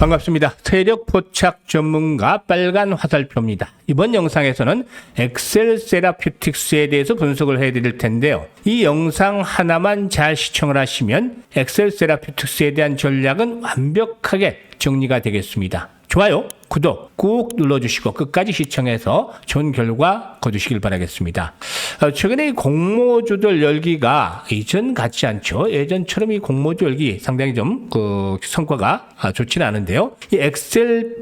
반갑습니다. 세력 포착 전문가 빨간 화살표입니다. 이번 영상에서는 엑셀 세라퓨틱스에 대해서 분석을 해드릴 텐데요. 이 영상 하나만 잘 시청을 하시면 엑셀 세라퓨틱스에 대한 전략은 완벽하게 정리가 되겠습니다. 좋아요, 구독 꾹 눌러주시고 끝까지 시청해서 좋은 결과 거두시길 바라겠습니다. 최근에 이 공모주들 열기가 예전 같지 않죠. 예전처럼 이 공모주 열기 상당히 좀 성과가 좋지는 않은데요. 이 엑셀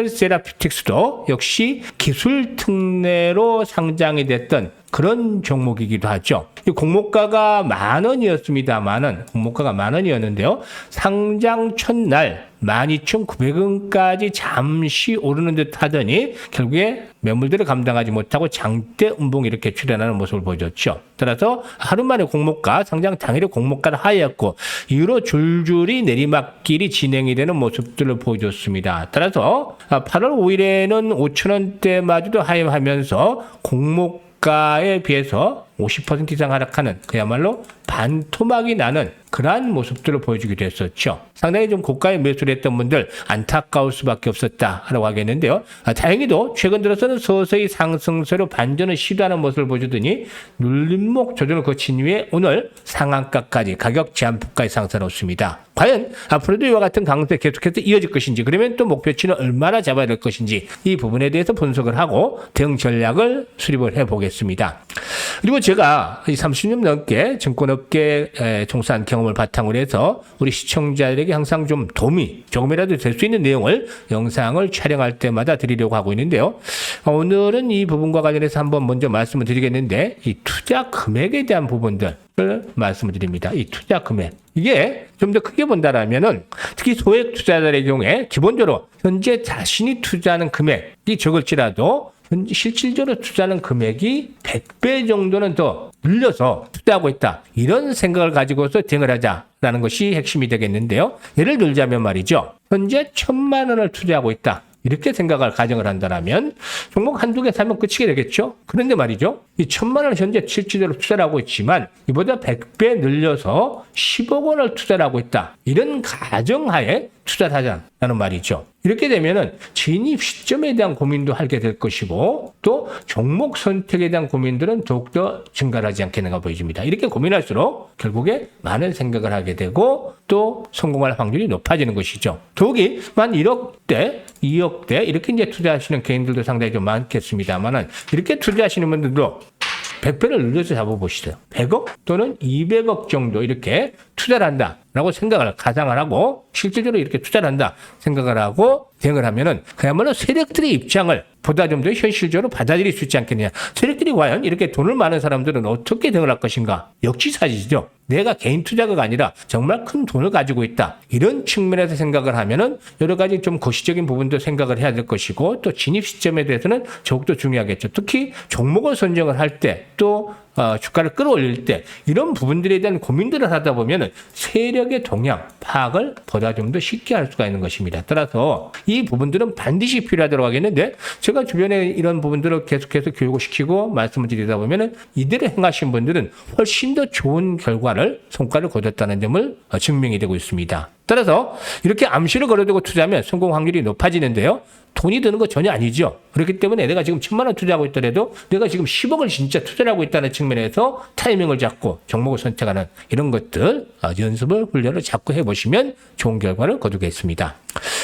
세라퓨틱스도 역시 기술 특례로 상장이 됐던 그런 종목이기도 하죠. 이 공모가가 10,000원이었습니다. 공모가가 10,000원이었는데요. 상장 첫날 12,900원까지 잠시 오르는 듯 하더니 결국에 매물들을 감당하지 못하고 장대 음봉이 이렇게 출현하는 모습을 보여줬죠. 따라서 하루 만에 공모가, 상장 당일에 공모가를 하였고 이후로 줄줄이 내리막길이 진행이 되는 모습들을 보여줬습니다. 따라서 8월 5일에는 5,000원대마저도 하회하면서 공모가에 비해서 50% 이상 하락하는 그야말로 반토막이 나는 그러한 모습들을 보여주기도 했었죠. 상당히 좀 고가에 매수를 했던 분들 안타까울 수밖에 없었다라고 하겠는데요. 다행히도 최근 들어서는 서서히 상승세로 반전을 시도하는 모습을 보여주더니 눌림목 조정을 거친 후에 오늘 상한가까지 가격 제한폭까지 상승했습니다. 과연 앞으로도 이와 같은 강세 계속해서 이어질 것인지, 그러면 또 목표치는 얼마나 잡아야 될 것인지 이 부분에 대해서 분석을 하고 대응 전략을 수립을 해보겠습니다. 그리고 제가 30년 넘게 증권업계에 종사한 경험을 바탕으로 해서 우리 시청자들에게 항상 좀 도움이 조금이라도 될 수 있는 내용을 영상을 촬영할 때마다 드리려고 하고 있는데요. 오늘은 이 부분과 관련해서 한번 먼저 말씀을 드리겠는데, 이 투자 금액에 대한 부분들을 말씀을 드립니다. 이 투자 금액. 이게 좀 더 크게 본다라면은 특히 소액 투자자의 경우에 기본적으로 현재 자신이 투자하는 금액이 적을지라도 실질적으로 투자하는 금액이 100배 정도는 더 늘려서 투자하고 있다, 이런 생각을 가지고서 대응을 하자라는 것이 핵심이 되겠는데요. 예를 들자면 말이죠, 현재 1,000만 원을 투자하고 있다, 이렇게 생각을 가정을 한다면 종목 한두 개 사면 끝이게 되겠죠. 그런데 말이죠, 이 1,000만 원을 현재 실질적으로 투자를 하고 있지만 이보다 100배 늘려서 10억 원을 투자를 하고 있다, 이런 가정하에 투자를 하자는 말이죠. 이렇게 되면은 진입 시점에 대한 고민도 하게 될 것이고 또 종목 선택에 대한 고민들은 더욱더 증가하지 않겠는가 보여집니다. 이렇게 고민할수록 결국에 많은 생각을 하게 되고 또 성공할 확률이 높아지는 것이죠. 더욱이 만 1억대, 2억대 이렇게 이제 투자하시는 개인들도 상당히 좀 많겠습니다만은 이렇게 투자하시는 분들도 100배를 늘려서 잡아보시죠. 100억 또는 200억 정도 이렇게 투자를 한다라고 생각을 가상을 하고 실질적으로 이렇게 투자를 한다 생각을 하고 대응을 하면은 그야말로 세력들의 입장을 보다 좀 더 현실적으로 받아들일 수 있지 않겠느냐. 세력들이 과연 이렇게 돈을 많은 사람들은 어떻게 대응을 할 것인가. 역지사지죠. 내가 개인 투자가가 아니라 정말 큰 돈을 가지고 있다, 이런 측면에서 생각을 하면은 여러 가지 좀 거시적인 부분도 생각을 해야 될 것이고 또 진입 시점에 대해서는 더욱더 중요하겠죠. 특히 종목을 선정을 할 때 또 주가를 끌어올릴 때 이런 부분들에 대한 고민들을 하다 보면 세력의 동향 파악을 보다 좀 더 쉽게 할 수가 있는 것입니다. 따라서 이 부분들은 반드시 필요하다고 하겠는데, 제가 주변에 이런 부분들을 계속해서 교육을 시키고 말씀을 드리다 보면 이대로 행하신 분들은 훨씬 더 좋은 결과를 성과를 거뒀다는 점을 증명이 되고 있습니다. 따라서 이렇게 암시를 걸어두고 투자하면 성공 확률이 높아지는데요. 돈이 드는 거 전혀 아니죠. 그렇기 때문에 내가 지금 1,000만 원 투자하고 있더라도 내가 지금 10억을 진짜 투자를 하고 있다는 측면에서 타이밍을 잡고 종목을 선택하는 이런 것들 연습을 훈련을 자꾸 해보시면 좋은 결과를 거두겠습니다.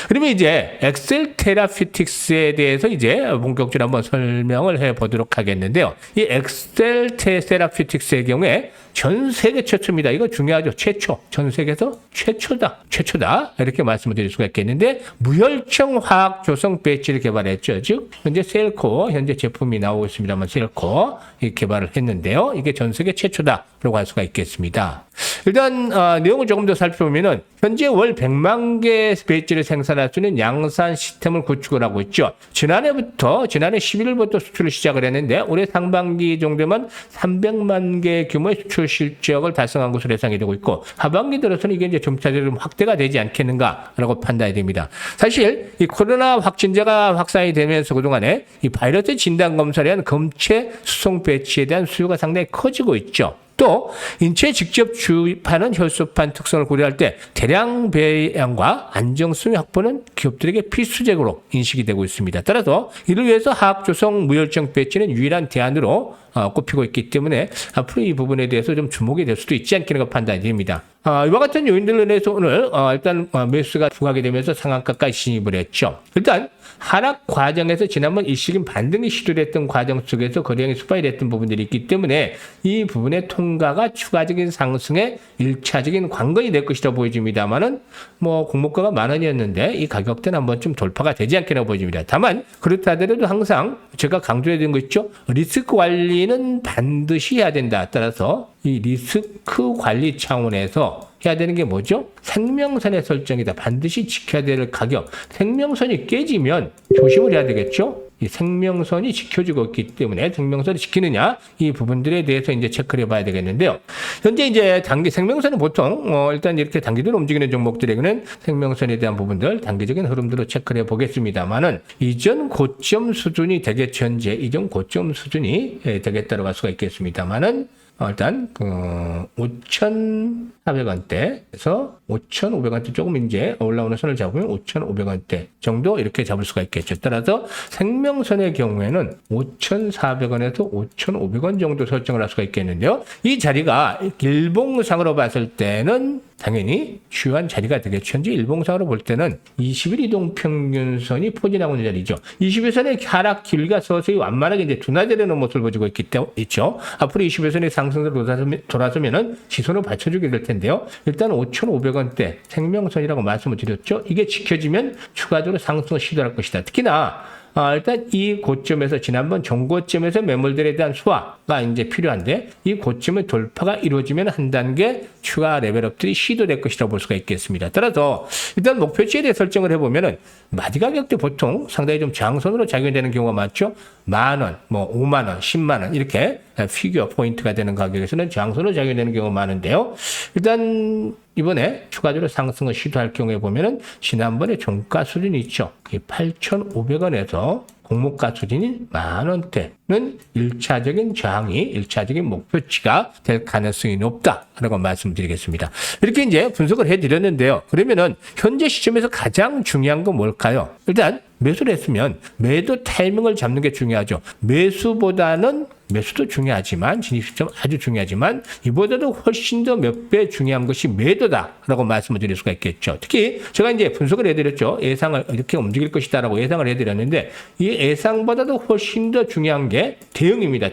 그러면 이제 엑셀 테라퓨틱스에 대해서 이제 본격적으로 한번 설명을 해보도록 하겠는데요. 이 엑셀 테라퓨틱스의 경우에 전 세계 최초입니다. 이거 중요하죠. 최초. 전 세계에서 최초다. 이렇게 말씀을 드릴 수가 있겠는데, 무혈청 화학 조성 배치를 개발했죠. 즉 현재 셀코 현재 제품이 나오고 있습니다만 셀코 개발을 했는데요. 이게 전 세계 최초다라고 할 수가 있겠습니다. 일단 내용을 조금 더 살펴보면은 현재 월 100만 개 배지를 생산할 수 있는 양산 시스템을 구축을 하고 있죠. 지난해 11일부터 수출을 시작을 했는데 올해 상반기 정도면 300만 개 규모의 수출 실적을 달성한 것으로 예상이 되고 있고, 하반기 들어서는 이게 이제 점차적으로 확대가 되지 않겠는가라고 판단이 됩니다. 사실 이 코로나 확진자가 확산이 되면서 그동안에 이 바이러스 진단 검사를 위한 검체 수송 배치에 대한 수요가 상당히 커지고 있죠. 또 인체에 직접 주입하는 혈소판 특성을 고려할 때 대량 배양과 안정성의 확보는 기업들에게 필수적으로 인식이 되고 있습니다. 따라서 이를 위해서 화학조성 무혈증 배치는 유일한 대안으로 꼽히고 있기 때문에 앞으로 이 부분에 대해서 좀 주목이 될 수도 있지 않겠는가 판단이 됩니다. 이와 같은 요인들로 인해서 오늘 일단 매수가 부각이 되면서 상한가까지 진입을 했죠. 일단 하락 과정에서 지난번 일시금 반등이 시도를 했던 과정 속에서 거래량이 수반이 됐던 부분들이 있기 때문에 이 부분의 통과가 추가적인 상승에 1차적인 관건이 될 것이라 보여집니다만은 공모가가 10,000원이었는데 이 가격대는 한번 좀 돌파가 되지 않겠나 보여집니다. 다만 그렇다 하더라도 항상 제가 강조해야 되는 거 있죠. 리스크 관리는 반드시 해야 된다. 따라서 이 리스크 관리 차원에서 해야 되는 게 뭐죠? 생명선의 설정이다. 반드시 지켜야 될 가격. 생명선이 깨지면 조심을 해야 되겠죠? 이 생명선이 지켜지고 있기 때문에 생명선을 지키느냐 이 부분들에 대해서 이제 체크를 해봐야 되겠는데요. 현재 이제 단기 생명선은 보통 일단 이렇게 단기적으로 움직이는 종목들에게는 생명선에 대한 부분들 단기적인 흐름들로 체크를 해보겠습니다만은 이전 고점 수준이 되겠죠. 현재 이전 고점 수준이 되겠다고 할 수가 있겠습니다만은 일단 5,400원대에서 5,500원대 조금 이제 올라오는 선을 잡으면 5,500원대 정도 이렇게 잡을 수가 있겠죠. 따라서 생명선의 경우에는 5,400원에서 5,500원 정도 설정을 할 수가 있겠는데요. 이 자리가 일봉상으로 봤을 때는 당연히 주요한 자리가 되겠죠. 현재 일봉상으로 볼 때는 20일 이동평균선이 포진하고 있는 자리죠. 21선의 하락 길이가 서서히 완만하게 이제 둔화되는 모습을 보여주고 있죠. 앞으로 21선의 상승으로 돌아서면은 시선을 받쳐주게 될 텐데요. 일단 5,500원대 생명선이라고 말씀을 드렸죠. 이게 지켜지면 추가적으로 상승을 시도할 것이다. 특히나 일단 이 고점에서 지난번 전고점에서 매물들에 대한 수화가 이제 필요한데 이 고점의 돌파가 이루어지면 한 단계 추가 레벨업들이 시도될 것이라고 볼 수가 있겠습니다. 따라서 일단 목표치에 대해 설정을 해보면은 마디 가격대 보통 상당히 좀 저항선으로 작용되는 경우가 많죠. 10,000원, 50,000원, 100,000원 이렇게 피규어 포인트가 되는 가격에서는 저항선으로 작용되는 경우가 많은데요. 일단 이번에 추가적으로 상승을 시도할 경우에 보면은 지난번에 종가 수준이 있죠. 8,500원에서 공모가 수준인 10,000원대는 1차적인 저항이 1차적인 목표치가 될 가능성이 높다라고 말씀드리겠습니다. 이렇게 이제 분석을 해드렸는데요. 그러면은 현재 시점에서 가장 중요한 건 뭘까요? 일단 매수를 했으면 매도 타이밍을 잡는 게 중요하죠. 매수도 중요하지만 진입 시점 아주 중요하지만 이보다도 훨씬 더 몇 배 중요한 것이 매도다라고 말씀을 드릴 수가 있겠죠. 특히 제가 이제 분석을 해드렸죠. 예상을 이렇게 움직일 것이다라고 예상을 해드렸는데 이 예상보다도 훨씬 더 중요한 게 대응입니다.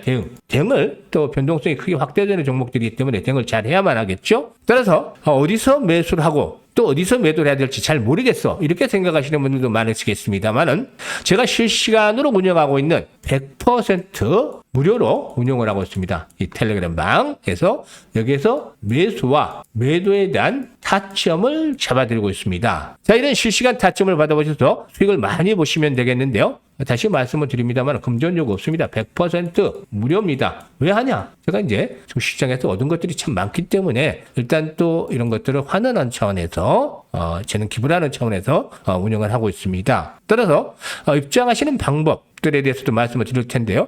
대응을 또 변동성이 크게 확대되는 종목들이기 때문에 대응을 잘 해야만 하겠죠. 따라서 어디서 매수를 하고 또 어디서 매도를 해야 될지 잘 모르겠어. 이렇게 생각하시는 분들도 많으시겠습니다만은 제가 실시간으로 운영하고 있는 100% 무료로 운영을 하고 있습니다. 이 텔레그램 방에서 여기에서 매수와 매도에 대한 타점을 잡아드리고 있습니다. 자, 이런 실시간 타점을 받아보셔서 수익을 많이 보시면 되겠는데요. 다시 말씀을 드립니다만 금전 요구 없습니다. 100% 무료입니다. 왜 하냐? 제가 이제 주식시장에서 얻은 것들이 참 많기 때문에 일단 또 이런 것들을 환원하는 차원에서 재능 기부하는 차원에서 운영을 하고 있습니다. 따라서 입장하시는 방법들에 대해서도 말씀을 드릴 텐데요.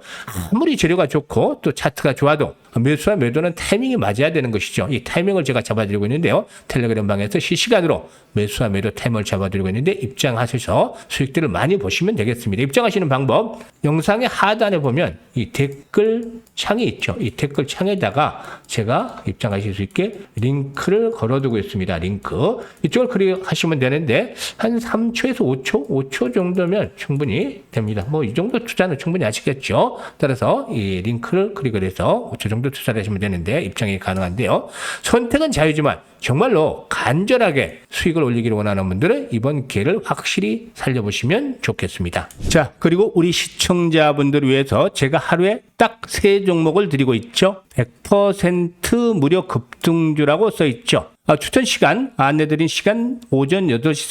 아무리 재료가 좋고 또 차트가 좋아도 매수와 매도는 타이밍이 맞아야 되는 것이죠. 이 타이밍을 제가 잡아드리고 있는데요. 텔레그램 방에서 실시간으로 매수와 매도 타이밍을 잡아드리고 있는데 입장하셔서 수익들을 많이 보시면 되겠습니다. 입장하시는 방법 영상의 하단에 보면 이 댓글 창이 있죠. 이 댓글 창에다가 제가 입장하실 수 있게 링크를 걸어두고 있습니다. 링크 이쪽을 클릭하시면 되는데 한 3초에서 5초 정도면 충분히 됩니다. 이 정도 투자는 충분히 하시겠죠. 따라서 이 링크를 클릭을 해서 5초 정도 투자를 하시면 되는데 입장이 가능한데요. 선택은 자유지만 정말로 간절하게 수익을 올리기를 원하는 분들은 이번 기회를 확실히 살려보시면 좋겠습니다. 자, 그리고 우리 시청자분들을 위해서 제가 하루에 딱 3종목을 드리고 있죠. 100% 무료 급등주라고 써 있죠. 추천 시간, 안내드린 시간 오전 8시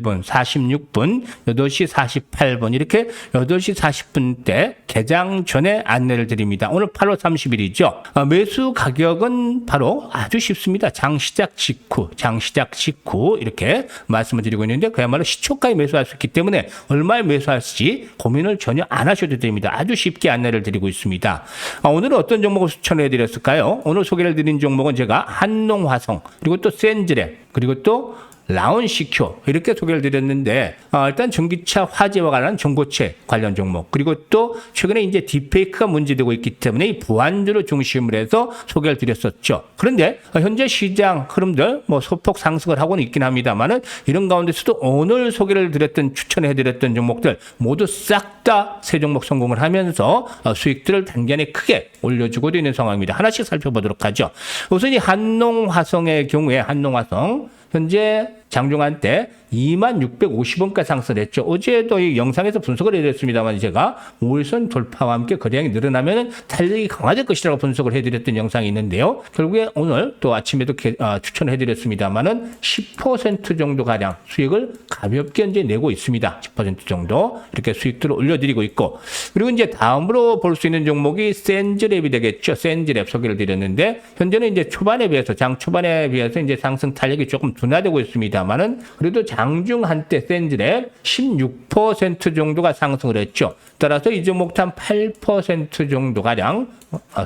41분, 46분, 8시 48분 이렇게 8시 40분 때 개장 전에 안내를 드립니다. 오늘 8월 30일이죠. 매수 가격은 바로 아주 쉽습니다. 장 시작 직후 이렇게 말씀을 드리고 있는데 그야말로 시초가에 매수할 수 있기 때문에 얼마에 매수할지 고민을 전혀 안 하셔도 됩니다. 아주 쉽게 안내를 드리고 있습니다. 오늘은 어떤 종목을 추천해 드렸을까요? 오늘 소개를 드린 종목은 제가 한농화성 그리고 또 센즈랩 그리고 또 라온시큐 이렇게 소개를 드렸는데 일단 전기차 화재와 관련한 전고체 관련 종목 그리고 또 최근에 이제 딥페이크가 문제되고 있기 때문에 이 보안주를 중심으로 해서 소개를 드렸었죠. 그런데 현재 시장 흐름들 소폭 상승을 하고는 있긴 합니다만은 이런 가운데서도 오늘 소개를 드렸던 추천해 드렸던 종목들 모두 싹 다 세 종목 성공을 하면서 수익들을 단기간에 크게 올려주고 있는 상황입니다. 하나씩 살펴보도록 하죠. 우선 이 한농화성의 경우에 한농화성 현재 장중한 때 2650원까지 상승했죠. 어제도 이 영상에서 분석을 해드렸습니다만 제가 5일선 돌파와 함께 거래량이 늘어나면 탄력이 강화될 것이라고 분석을 해드렸던 영상이 있는데요. 결국에 오늘 또 아침에도 추천을 해드렸습니다만은 10% 정도 가량 수익을 가볍게 현재 내고 있습니다. 10% 정도 이렇게 수익들을 올려드리고 있고 그리고 이제 다음으로 볼 수 있는 종목이 센즈랩이 되겠죠. 센즈랩 소개를 드렸는데 현재는 이제 초반에 비해서 장 초반에 비해서 이제 상승 탄력이 조금 둔화되고 있습니다만은 그래도 장중 한때 센즈랩 16% 정도가 상승을 했죠. 따라서 이 종목도 한 8% 정도 가량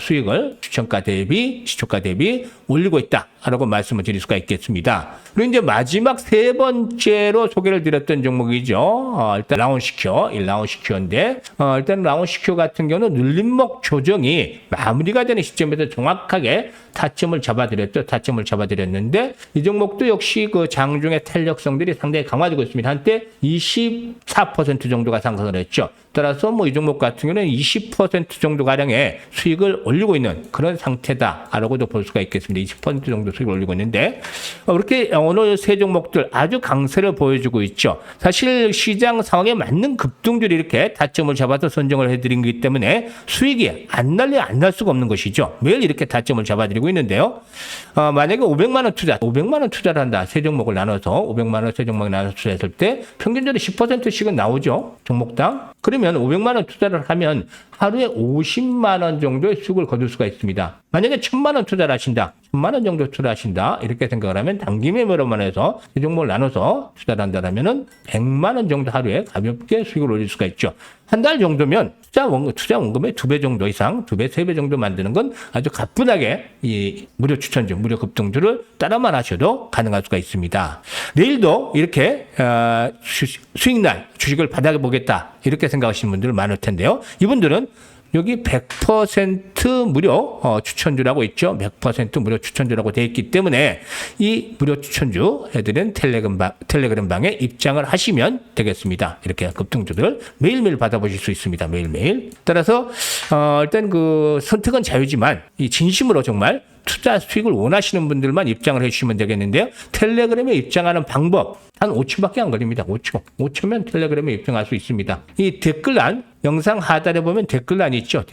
수익을 시초가 대비 올리고 있다라고 말씀을 드릴 수가 있겠습니다. 그리고 이제 마지막 세 번째로 소개를 드렸던 종목이죠. 일단 라온시큐인데 일단 라온시큐 같은 경우는 눌림목 조정이 마무리가 되는 시점에서 정확하게 타점을 잡아드렸는데 이 종목도 역시 그 장중의 탄력성들이 상당히 강화되고 있습니다. 한때 24% 정도가 상승을 했죠. 따라서 이 종목 같은 경우는 20% 정도 가량의 수익을 올리고 있는 그런 상태다라고도 볼 수가 있겠습니다. 20% 정도 수익을 올리고 있는데 이렇게 오늘 세 종목들 아주 강세를 보여주고 있죠. 사실 시장 상황에 맞는 급등들이 이렇게 타점을 잡아서 선정을 해드린 거기 때문에 수익이 안 날 수가 없는 것이죠. 매일 이렇게 타점을 잡아드리고 있는데요. 만약에 500만 원 투자를 한다. 세 종목을 나눠서 500만 원 세 종목을 나눠서 투자했을 때 평균적으로 10%씩은 나오죠. 종목당. 그러면 500만 원 투자를 하면 하루에 50만 원 정도의 수익을 거둘 수가 있습니다. 만약에 1000만 원 투자를 하신다. 1000만 원 정도 투자하신다. 이렇게 생각을 하면 단기 매매로만 해서 세 종목을 나눠서 투자를 한다면은 100만 원 정도 하루에 가볍게 수익을 올릴 수가 있죠. 한 달 정도면 투자 원금의 2배 정도 이상, 2배, 3배 정도 만드는 건 아주 가뿐하게 이 무료 추천주, 무료 급등주를 따라만 하셔도 가능할 수가 있습니다. 내일도 이렇게 수익날 주식을 받아보겠다 이렇게 생각하시는 분들 많을 텐데요. 이분들은 여기 100% 무료 추천주라고 있죠. 100% 무료 추천주라고 되어 있기 때문에 이 무료 추천주 애들은 텔레그램 방에 입장을 하시면 되겠습니다. 이렇게 급등주들 매일매일 받아보실 수 있습니다. 매일매일. 따라서 일단 그 선택은 자유지만 이 진심으로 정말 투자 수익을 원하시는 분들만 입장을 해주시면 되겠는데요. 텔레그램에 입장하는 방법 한 5초밖에 안 걸립니다. 5초면 텔레그램에 입장할 수 있습니다. 이 댓글란 영상 하단에 보면 댓글란이 있죠.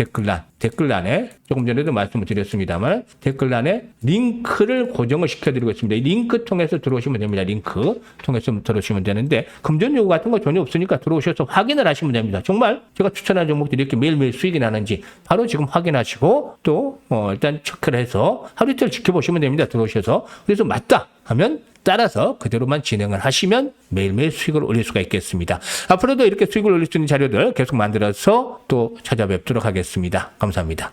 댓글란에 조금 전에도 말씀을 드렸습니다만 댓글란에 링크를 고정을 시켜드리고 있습니다. 이 링크 통해서 들어오시면 됩니다. 링크 통해서 들어오시면 되는데 금전 요구 같은 거 전혀 없으니까 들어오셔서 확인을 하시면 됩니다. 정말 제가 추천한 종목들이 이렇게 매일매일 수익이 나는지 바로 지금 확인하시고 또 일단 체크를 해서 하루 이틀 지켜보시면 됩니다. 들어오셔서. 그래서 맞다 하면 따라서 그대로만 진행을 하시면 매일매일 수익을 올릴 수가 있겠습니다. 앞으로도 이렇게 수익을 올릴 수 있는 자료들 계속 만들어서 또 찾아뵙도록 하겠습니다. 감사합니다.